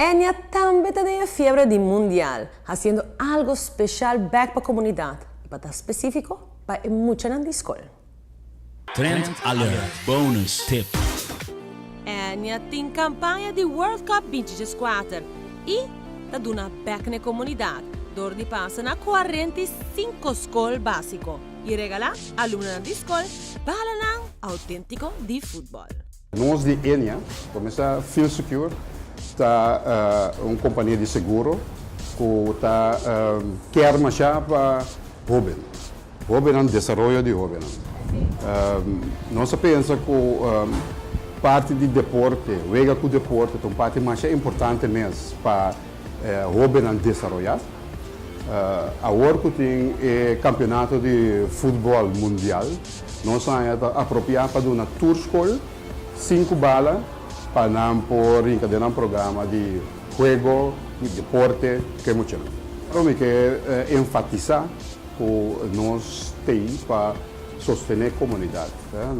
Ennia también tiene fiebre de mundial, haciendo algo especial back para comunidad. Y para estar específico, para mucha en la escuela. Trend Alert Bonus Tip. Ennia tem campanha de World Cup 2024 e está dando back na comunidade, door de passa na 45 escolas básico e regalar alunos da escola balanang autêntico de futebol. Nós de Ennia, começa a Feel Secure, está uma companhia de seguro que está quer marchar para jovem no desenvolvimento de jovem. Nós pensamos que parte de deporte, jogar com o deporte, é uma parte mais importante mesmo para jovem no desenvolvimento. Agora que tem o campeonato de futebol mundial, nós estamos apropriados para uma tour school, 5 balas, para não pôr em cadeia um programa de jogo, de deporte, que é muito bom. Eu quero enfatizar que nós temos para sostener a comunidade.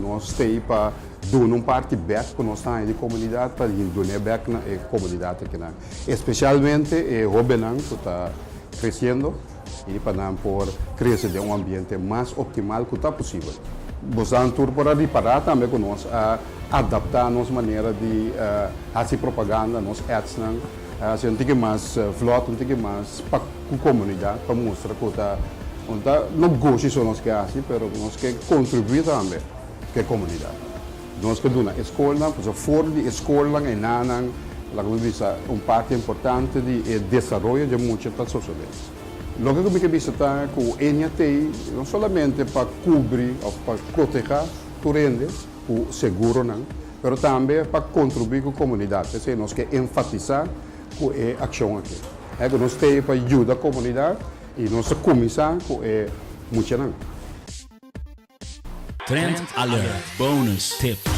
Nós temos para dar uma parte back que nós estamos de comunidade, para dar back na comunidade. Especialmente o jovem que está crescendo e para não pôr crescer de um ambiente mais optimal que está possível. Nós estamos para reparar também com nós, adaptar a nossa maneira de fazer propaganda, nos ads, assim, um pouco mais flot, um pouco mais para a comunidade, para mostrar que não gosto de nós que assim, mas nós queremos contribuir também com a comunidade. Nós queremos na escola, porque fora da escola, e não, uma parte importante do desenvolvimento de muitas sociedades. Lo que eu me visto é que o Ennia tem não somente para cobrir ou para proteger o rende, o seguro, mas também para contribuir com a comunidade. Então, nós queremos enfatizar com a ação aqui. Nós temos para ajudar a comunidade e nós começamos com muito. Trend Alert Bonus Tip.